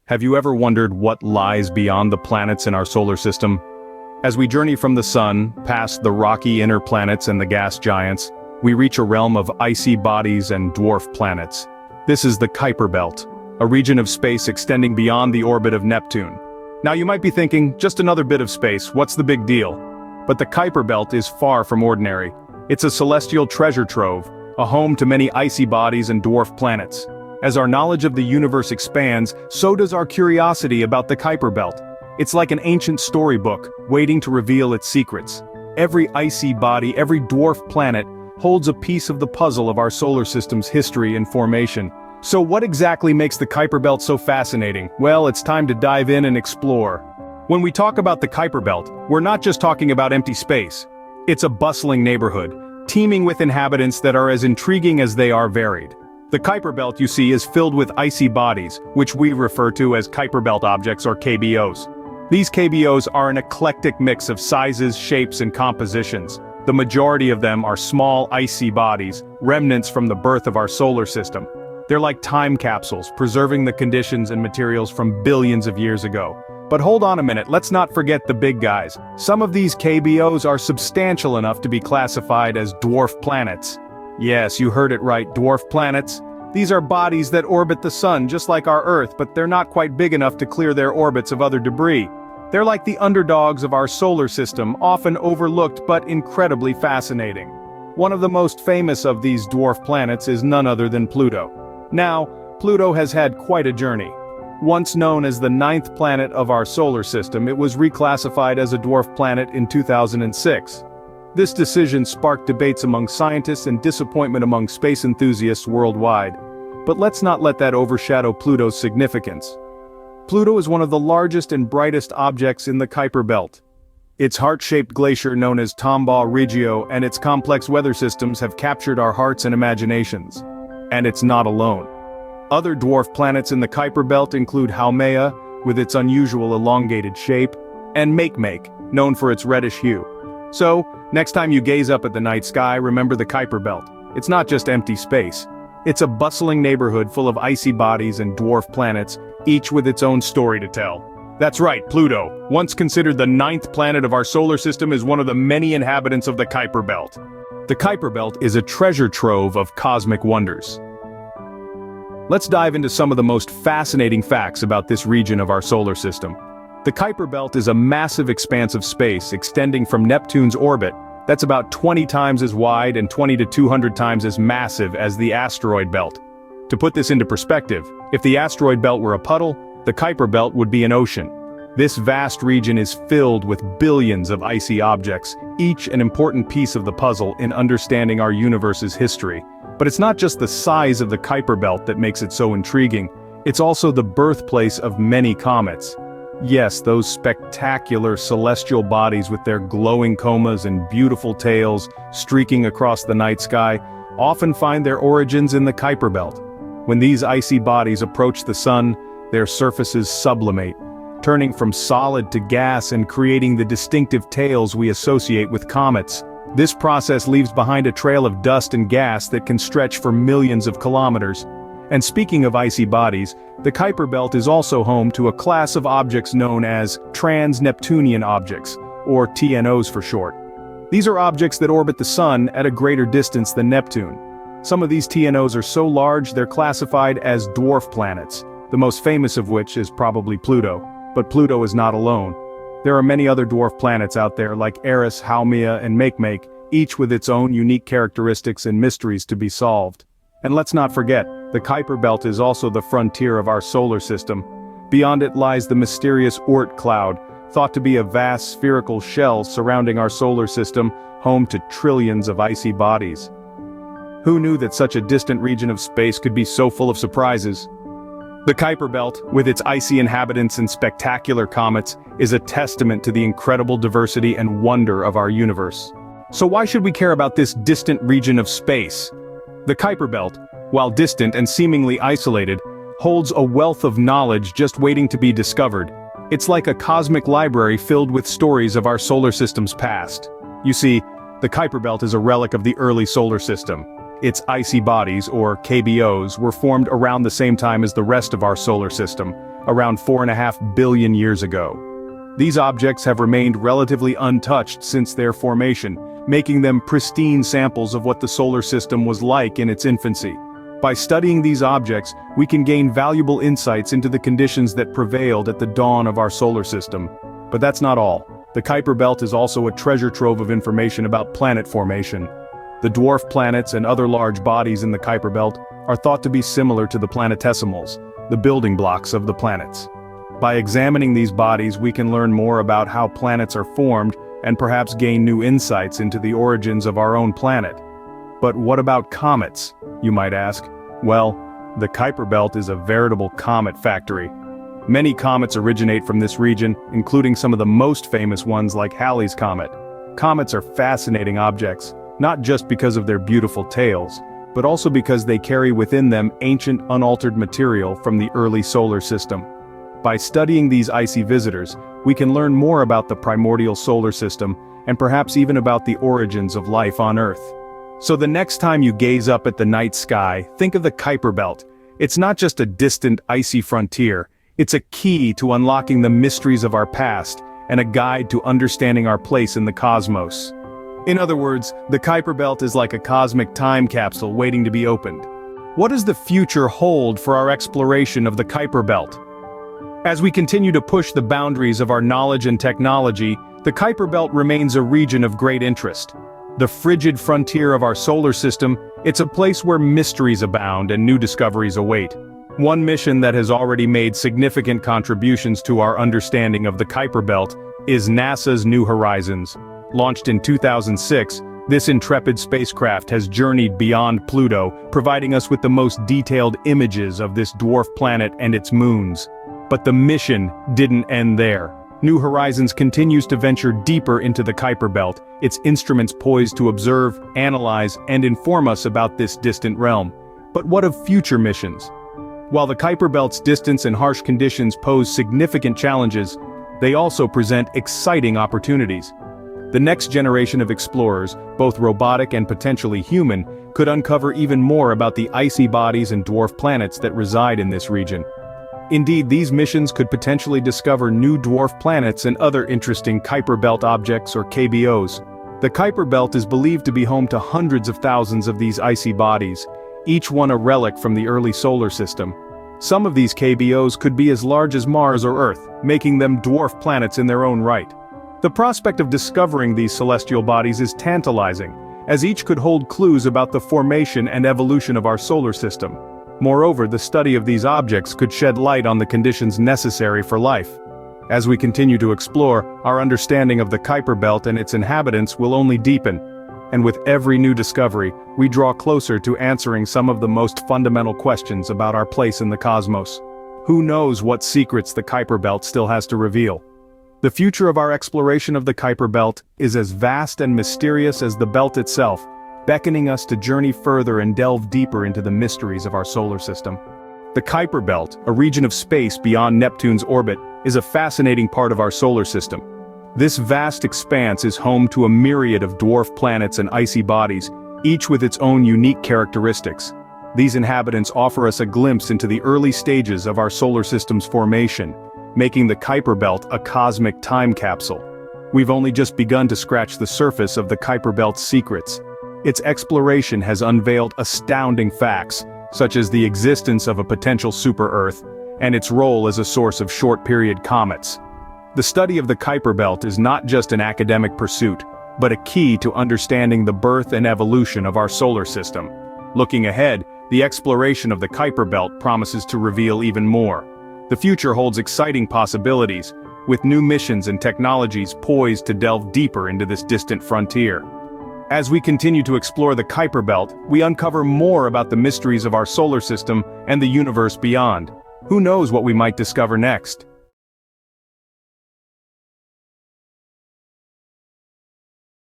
Have you ever wondered what lies beyond the planets in our solar system? As we journey from the sun, past the rocky inner planets and the gas giants, we reach a realm of icy bodies and dwarf planets. This is the Kuiper Belt, a region of space extending beyond the orbit of Neptune. Now you might be thinking, just another bit of space, what's the big deal? But the Kuiper Belt is far from ordinary. It's a celestial treasure trove, a home to many icy bodies and dwarf planets. As our knowledge of the universe expands, so does our curiosity about the Kuiper Belt. It's like an ancient storybook, waiting to reveal its secrets. Every icy body, every dwarf planet, holds a piece of the puzzle of our solar system's history and formation. So what exactly makes the Kuiper Belt so fascinating? Well, it's time to dive in and explore. When we talk about the Kuiper Belt, we're not just talking about empty space. It's a bustling neighborhood, teeming with inhabitants that are as intriguing as they are varied. The Kuiper Belt, you see, is filled with icy bodies, which we refer to as Kuiper Belt objects or KBOs. These KBOs are an eclectic mix of sizes, shapes, and compositions. The majority of them are small, icy bodies, remnants from the birth of our solar system. They're like time capsules, preserving the conditions and materials from billions of years ago. But hold on a minute, let's not forget the big guys. Some of these KBOs are substantial enough to be classified as dwarf planets. Yes, you heard it right, dwarf planets. These are bodies that orbit the sun just like our Earth, but they're not quite big enough to clear their orbits of other debris. They're like the underdogs of our solar system, often overlooked but incredibly fascinating. One of the most famous of these dwarf planets is none other than Pluto. Now, Pluto has had quite a journey. Once known as the 9th planet of our solar system, it was reclassified as a dwarf planet in 2006. This decision sparked debates among scientists and disappointment among space enthusiasts worldwide. But let's not let that overshadow Pluto's significance. Pluto is one of the largest and brightest objects in the Kuiper Belt. Its heart-shaped glacier known as Tombaugh Regio and its complex weather systems have captured our hearts and imaginations. And it's not alone. Other dwarf planets in the Kuiper Belt include Haumea, with its unusual elongated shape, and Makemake, known for its reddish hue. So, next time you gaze up at the night sky, remember the Kuiper Belt. It's not just empty space. It's a bustling neighborhood full of icy bodies and dwarf planets, each with its own story to tell. That's right, Pluto, once considered the 9th planet of our solar system, is one of the many inhabitants of the Kuiper Belt. The Kuiper Belt is a treasure trove of cosmic wonders. Let's dive into some of the most fascinating facts about this region of our solar system. The Kuiper Belt is a massive expanse of space extending from Neptune's orbit that's about 20 times as wide and 20 to 200 times as massive as the asteroid belt. To put this into perspective, if the asteroid belt were a puddle, the Kuiper Belt would be an ocean. This vast region is filled with billions of icy objects, each an important piece of the puzzle in understanding our universe's history. But it's not just the size of the Kuiper Belt that makes it so intriguing, it's also the birthplace of many comets. Yes, those spectacular celestial bodies with their glowing comas and beautiful tails streaking across the night sky often find their origins in the Kuiper Belt. When these icy bodies approach the sun, their surfaces sublimate, turning from solid to gas and creating the distinctive tails we associate with comets. This process leaves behind a trail of dust and gas that can stretch for millions of kilometers. And speaking of icy bodies, the Kuiper Belt is also home to a class of objects known as trans-Neptunian objects, or TNOs for short. These are objects that orbit the sun at a greater distance than Neptune. Some of these TNOs are so large they're classified as dwarf planets, the most famous of which is probably Pluto. But Pluto is not alone. There are many other dwarf planets out there like Eris, Haumea, and Makemake, each with its own unique characteristics and mysteries to be solved. And let's not forget, the Kuiper Belt is also the frontier of our solar system. Beyond it lies the mysterious Oort cloud, thought to be a vast spherical shell surrounding our solar system, home to trillions of icy bodies. Who knew that such a distant region of space could be so full of surprises? The Kuiper Belt, with its icy inhabitants and spectacular comets, is a testament to the incredible diversity and wonder of our universe. So why should we care about this distant region of space? The Kuiper Belt, while distant and seemingly isolated, holds a wealth of knowledge just waiting to be discovered. It's like a cosmic library filled with stories of our solar system's past. You see, the Kuiper Belt is a relic of the early solar system. Its icy bodies, or KBOs, were formed around the same time as the rest of our solar system, around 4.5 billion years ago. These objects have remained relatively untouched since their formation, making them pristine samples of what the solar system was like in its infancy. By studying these objects, we can gain valuable insights into the conditions that prevailed at the dawn of our solar system. But that's not all. The Kuiper Belt is also a treasure trove of information about planet formation. The dwarf planets and other large bodies in the Kuiper Belt are thought to be similar to the planetesimals, the building blocks of the planets. By examining these bodies, we can learn more about how planets are formed and perhaps gain new insights into the origins of our own planet. But what about comets, you might ask? Well, the Kuiper Belt is a veritable comet factory. Many comets originate from this region, including some of the most famous ones like Halley's Comet. Comets are fascinating objects, not just because of their beautiful tails, but also because they carry within them ancient unaltered material from the early solar system. By studying these icy visitors, we can learn more about the primordial solar system and perhaps even about the origins of life on Earth. So the next time you gaze up at the night sky, think of the Kuiper Belt. It's not just a distant icy frontier, it's a key to unlocking the mysteries of our past and a guide to understanding our place in the cosmos. In other words, the Kuiper Belt is like a cosmic time capsule waiting to be opened. What does the future hold for our exploration of the Kuiper Belt? As we continue to push the boundaries of our knowledge and technology, the Kuiper Belt remains a region of great interest. The frigid frontier of our solar system, it's a place where mysteries abound and new discoveries await. One mission that has already made significant contributions to our understanding of the Kuiper Belt is NASA's New Horizons. Launched in 2006, this intrepid spacecraft has journeyed beyond Pluto, providing us with the most detailed images of this dwarf planet and its moons. But the mission didn't end there. New Horizons continues to venture deeper into the Kuiper Belt, its instruments poised to observe, analyze, and inform us about this distant realm. But what of future missions? While the Kuiper Belt's distance and harsh conditions pose significant challenges, they also present exciting opportunities. The next generation of explorers, both robotic and potentially human, could uncover even more about the icy bodies and dwarf planets that reside in this region. Indeed, these missions could potentially discover new dwarf planets and other interesting Kuiper Belt objects or KBOs. The Kuiper Belt is believed to be home to hundreds of thousands of these icy bodies, each one a relic from the early solar system. Some of these KBOs could be as large as Mars or Earth, making them dwarf planets in their own right. The prospect of discovering these celestial bodies is tantalizing, as each could hold clues about the formation and evolution of our solar system. Moreover, the study of these objects could shed light on the conditions necessary for life. As we continue to explore, our understanding of the Kuiper Belt and its inhabitants will only deepen. And with every new discovery, we draw closer to answering some of the most fundamental questions about our place in the cosmos. Who knows what secrets the Kuiper Belt still has to reveal? The future of our exploration of the Kuiper Belt is as vast and mysterious as the belt itself, beckoning us to journey further and delve deeper into the mysteries of our solar system. The Kuiper Belt, a region of space beyond Neptune's orbit, is a fascinating part of our solar system. This vast expanse is home to a myriad of dwarf planets and icy bodies, each with its own unique characteristics. These inhabitants offer us a glimpse into the early stages of our solar system's formation, making the Kuiper Belt a cosmic time capsule. We've only just begun to scratch the surface of the Kuiper Belt's secrets. Its exploration has unveiled astounding facts, such as the existence of a potential super-Earth, and its role as a source of short-period comets. The study of the Kuiper Belt is not just an academic pursuit, but a key to understanding the birth and evolution of our solar system. Looking ahead, the exploration of the Kuiper Belt promises to reveal even more. The future holds exciting possibilities, with new missions and technologies poised to delve deeper into this distant frontier. As we continue to explore the Kuiper Belt, we uncover more about the mysteries of our solar system and the universe beyond. Who knows what we might discover next?